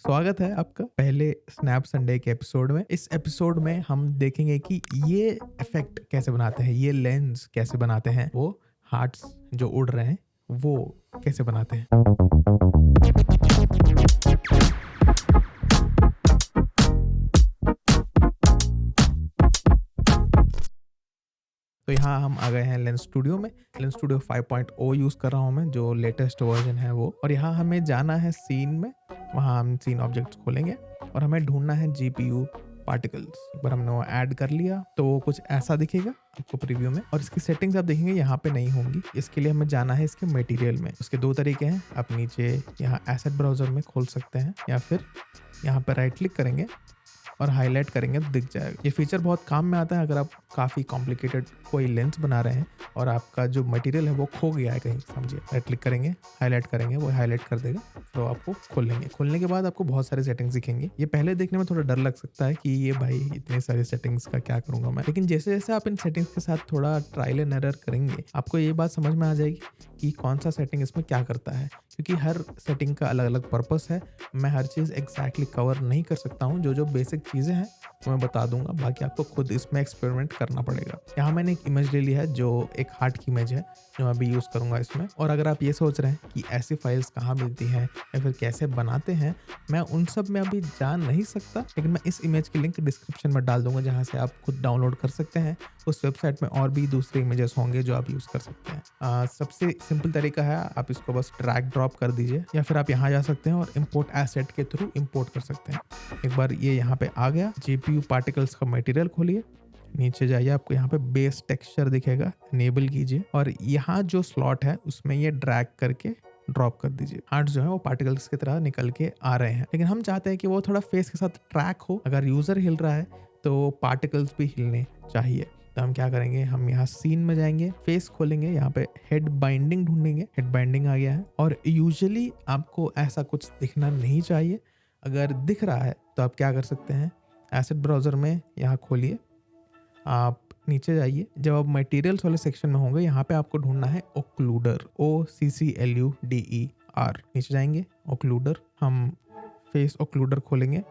स्वागत है आपका पहले स्नैप संडे के एपिसोड में। इस एपिसोड में हम देखेंगे कि ये इफ़ेक्ट कैसे बनाते हैं, ये लेंस कैसे बनाते हैं, वो हार्ट्स जो उड़ रहे हैं, वो कैसे बनाते हैं। तो यहाँ हम आ गए हैं लेंस स्टूडियो में। लेंस स्टूडियो 5.0 यूज़ कर रहा हूँ मैं, जो लेटेस्ट वर्ज़न है वो। और यहाँ हमें जाना है सीन में, वहाँ हम सीन ऑब्जेक्ट्स खोलेंगे और हमें ढूँढना है जीपीयू पार्टिकल्स। एक बार हमने वो ऐड कर लिया तो वो कुछ ऐसा दिखेगा आपको प्रीव्यू में, और इसकी सेटिंग्स आप देखेंगे यहाँ पे नहीं होंगी। इसके लिए हमें जाना है इसके मटेरियल में। उसके 2 तरीके हैं, आप नीचे यहाँ एसेट ब्राउज़र में खोल सकते हैं या फिर यहाँ पे राइट क्लिक करेंगे और हाईलाइट करेंगे तो दिख जाएगा। ये फीचर बहुत काम में आता है अगर आप काफ़ी कॉम्प्लिकेटेड कोई लेंस बना रहे हैं और आपका जो मटेरियल है वो खो गया है कहीं, समझिए। राइट क्लिक करेंगे, हाईलाइट करेंगे, वो हाईलाइट कर देगा, तो आपको खोल लेंगे। खोलने के बाद आपको बहुत सारे सेटिंग्स दिखेंगे। ये पहले देखने में थोड़ा डर लग सकता है कि ये भाई इतने सारे सेटिंग्स का क्या करूँगा मैं, लेकिन जैसे जैसे आप इन सेटिंग्स के साथ थोड़ा ट्रायल एंड एरर करेंगे, आपको ये बात समझ में आ जाएगी कि कौन सा सेटिंग इसमें क्या करता है, क्योंकि हर सेटिंग का अलग अलग पर्पस है। मैं हर चीज़ एग्जैक्टली कवर नहीं कर सकता हूँ। जो जो बेसिक चीज़ें हैं वो मैं बता दूंगा, बाकी आपको खुद इसमें एक्सपेरिमेंट करना पड़ेगा। यहाँ मैंने एक इमेज ले ली है जो एक हार्ट की इमेज है, जो मैं अभी यूज़ करूँगा इसमें। और अगर आप ये सोच रहे हैं कि ऐसी फाइल्स कहाँ मिलती हैं या फिर कैसे बनाते हैं, मैं उन सब में अभी जा नहीं सकता, लेकिन मैं इस इमेज की लिंक डिस्क्रिप्शन में डाल दूंगा, जहाँ से आप खुद डाउनलोड कर सकते हैं। उस वेबसाइट में और भी दूसरे इमेजेस होंगे जो आप यूज़ कर सकते हैं। सबसे सिंपल तरीका है, आप इसको बस ड्रैग ड्रॉप कर दीजिए, या फिर आप यहाँ जा सकते हैं और इम्पोर्ट एसेट के थ्रू इम्पोर्ट कर सकते हैं। एक बार ये यहाँ पे आ गया, जीपीयू पार्टिकल्स का मटेरियल खोलिए, नीचे जाइए, आपको यहाँ पे बेस टेक्सचर दिखेगा, इनेबल कीजिए और यहाँ जो स्लॉट है उसमें ये ड्रैग करके ड्रॉप कर दीजिए। हार्ट्स जो है वो पार्टिकल्स की तरह निकल के आ रहे हैं, लेकिन हम चाहते हैं कि वो थोड़ा फेस के साथ ट्रैक हो। अगर यूज़र हिल रहा है तो पार्टिकल्स भी हिलने चाहिए। तो हम क्या करेंगे, हम यहाँ सीन में जाएंगे, फेस खोलेंगे, यहाँ पे हेड बाइंडिंग ढूंढेंगे। हेड बाइंडिंग आ गया है और यूजुअली आपको ऐसा कुछ दिखना नहीं चाहिए। अगर दिख रहा है तो आप क्या कर सकते हैं, एसेट ब्राउज़र में यहाँ खोलिए, आप नीचे जाइए, जब आप मटेरियल्स वाले सेक्शन में होंगे यहाँ पे आपको ढूंढना है ओक्लूडर, OCCLUDER। नीचे जाएंगे, ओक्लूडर, हम फेस ओक्लूडर खोलेंगे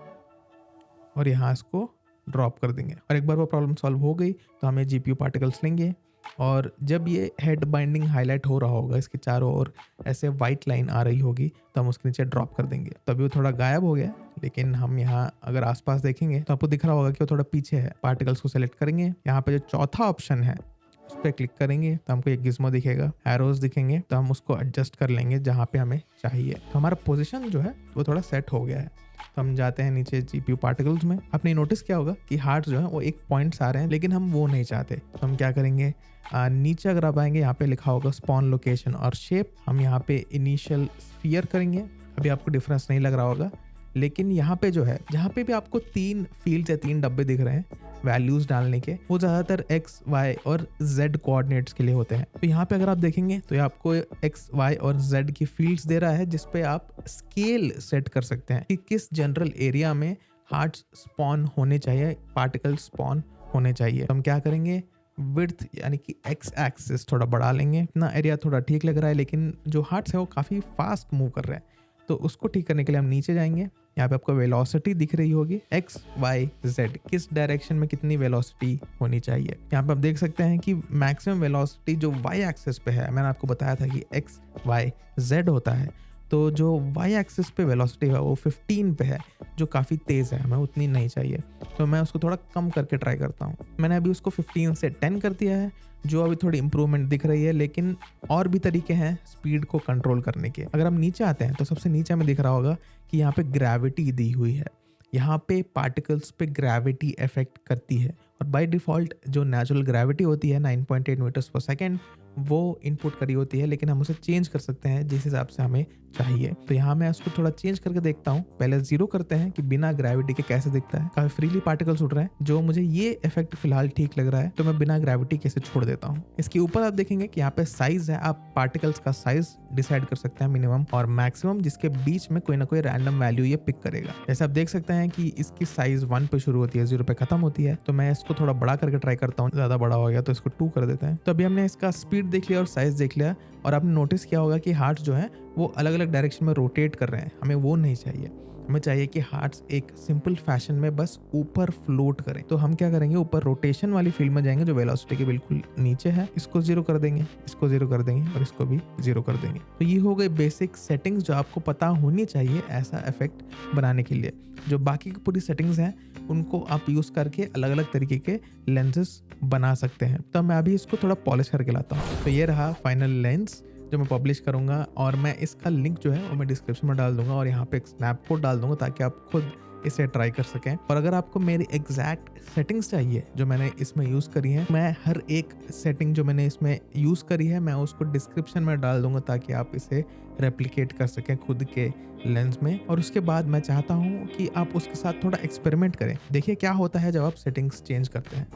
और यहाँ इसको ड्रॉप कर देंगे। और एक बार वो प्रॉब्लम सॉल्व हो गई तो हमें जीपीयू पार्टिकल्स लेंगे और जब ये हेड बाइंडिंग हाईलाइट हो रहा होगा, इसके चारों ओर ऐसे वाइट लाइन आ रही होगी, तो हम उसके नीचे ड्रॉप कर देंगे। तो अभी वो थोड़ा गायब हो गया, लेकिन हम यहाँ अगर आसपास देखेंगे तो आपको दिख रहा होगा कि वो थोड़ा पीछे है। पार्टिकल्स को सेलेक्ट करेंगे, यहाँ पे जो चौथा ऑप्शन है उस पर क्लिक करेंगे तो हमको एक गिज्मो दिखेगा, एरोज दिखेंगे, तो हम उसको एडजस्ट कर लेंगे जहाँ पे हमें चाहिए। तो हमारा पोजीशन जो है वो थोड़ा सेट हो गया है। तो हम जाते हैं नीचे जीपीयू पार्टिकल्स में। आपने नोटिस किया होगा कि हार्ट्स जो है वो एक पॉइंट्स आ रहे हैं, लेकिन हम वो नहीं चाहते। तो हम क्या करेंगे, नीचे अगर आप आएंगे यहाँ पे लिखा होगा स्पॉन लोकेशन और शेप, हम यहाँ पे इनिशियल स्फीयर करेंगे। अभी आपको डिफरेंस नहीं लग रहा होगा, लेकिन यहाँ पे जो है, जहाँ पे भी आपको 3 फील्ड्स या 3 डब्बे दिख रहे हैं वैल्यूज डालने के, वो ज़्यादातर एक्स, वाई और जेड कोऑर्डिनेट्स के लिए होते हैं। तो यहाँ पे अगर आप देखेंगे तो ये आपको एक्स, वाई और जेड की फील्ड्स दे रहा है, जिसपे आप स्केल सेट कर सकते हैं कि किस जनरल एरिया में हार्ट्स स्पॉन होने चाहिए, पार्टिकल स्पॉन होने चाहिए। तो हम क्या करेंगे, विड्थ यानी कि एक्स एक्सिस थोड़ा बढ़ा लेंगे। इतना एरिया थोड़ा ठीक लग रहा है, लेकिन जो हार्ट्स है वो काफ़ी फास्ट मूव कर रहे हैं, तो उसको ठीक करने के लिए हम नीचे जाएंगे। यहाँ पे आपको वेलोसिटी दिख रही होगी, एक्स, वाई, जेड, किस डायरेक्शन में कितनी वेलोसिटी होनी चाहिए। यहाँ पे आप देख सकते हैं कि मैक्सिमम वेलोसिटी जो वाई एक्सिस पे है, मैंने आपको बताया था कि एक्स, वाई, जेड होता है, तो जो वाई एक्सिस पे वेलोसिटी है वो 15 पे है, जो काफ़ी तेज़ है, हमें उतनी नहीं चाहिए। तो मैं उसको थोड़ा कम करके ट्राई करता हूँ। मैंने अभी उसको 15 से 10 कर दिया है, जो अभी थोड़ी इंप्रूवमेंट दिख रही है, लेकिन और भी तरीके हैं स्पीड को कंट्रोल करने के। अगर हम नीचे आते हैं तो सबसे नीचे हमें दिख रहा होगा कि यहाँ पे ग्रेविटी दी हुई है। यहाँ पे पार्टिकल्स पे ग्रेविटी इफेक्ट करती है और बाय डिफ़ॉल्ट जो नेचुरल ग्रेविटी होती है 9.8 मीटर्स पर सेकेंड, वो इनपुट करी होती है, लेकिन हम उसे चेंज कर सकते हैं जिस हिसाब से हमें चाहिए। तो यहाँ मैं उसको थोड़ा चेंज करके देखता हूँ। पहले 0 करते हैं कि बिना ग्रेविटी के कैसे दिखता है। काफ़ी फ्रीली पार्टिकल्स उड़ रहे हैं, जो मुझे ये इफेक्ट फिलहाल ठीक लग रहा है, तो मैं बिना ग्रेविटी कैसे छोड़ देता हूँ। इसके ऊपर आप देखेंगे कि यहाँ पे साइज है, आप पार्टिकल्स का साइज डिसाइड कर सकते हैं, मिनिमम और मैक्सिमम, जिसके बीच में कोई ना कोई रैंडम वैल्यू ये पिक करेगा। जैसे आप देख सकते हैं कि इसकी साइज 1 पे शुरू होती है, 0 पे खत्म होती है। तो मैं इसको थोड़ा बड़ा करके ट्राई करता हूँ, ज़्यादा बड़ा हो गया तो इसको 2 कर देते हैं। तो अभी हमने इसका स्पीड देख लिया और साइज देख लिया, और आपने नोटिस किया होगा कि हार्ट्स जो है वो अलग अलग डायरेक्शन में रोटेट कर रहे हैं, हमें वो नहीं चाहिए। हमें चाहिए कि हार्ट्स एक सिंपल फैशन में बस ऊपर फ्लोट करें। तो हम क्या करेंगे, ऊपर रोटेशन वाली फील्ड में जाएंगे जो वेलोसिटी के बिल्कुल नीचे है। इसको 0 कर देंगे, इसको 0 कर देंगे और इसको भी 0 कर देंगे। तो ये हो गई बेसिक सेटिंग्स जो आपको पता होनी चाहिए ऐसा इफेक्ट बनाने के लिए। जो बाकी की पूरी सेटिंग्स हैं उनको आप यूज़ करके अलग अलग तरीके के लेंसेज बना सकते हैं। तो मैं अभी इसको थोड़ा पॉलिश करके लाता हूँ। तो ये रहा फाइनल लेंस जो मैं पब्लिश करूँगा, और मैं इसका लिंक जो है वो मैं डिस्क्रिप्शन में डाल दूंगा और यहाँ पे एक स्नैप कोड डाल दूंगा ताकि आप खुद इसे ट्राई कर सकें। और अगर आपको मेरी एग्जैक्ट सेटिंग्स चाहिए जो मैंने इसमें यूज़ करी हैं, मैं हर एक सेटिंग जो मैंने इसमें यूज़ करी है मैं उसको डिस्क्रिप्शन में डाल दूंगा ताकि आप इसे रेप्लिकेट कर सकें खुद के लेंस में। और उसके बाद मैं चाहता हूँ कि आप उसके साथ थोड़ा एक्सपेरिमेंट करें, देखिए क्या होता है जब आप सेटिंग्स चेंज करते हैं।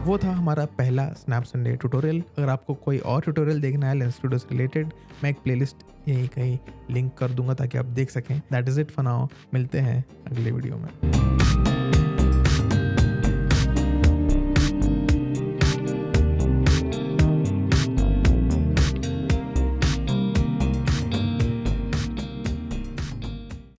वो था हमारा पहला स्नैप संडे ट्यूटोरियल। अगर आपको कोई और ट्यूटोरियल देखना है लेंस स्टूडियो से रिलेटेड, मैं एक प्लेलिस्ट यहीं कहीं लिंक कर दूंगा ताकि आप देख सकें। That is it for now, मिलते हैं अगले वीडियो में।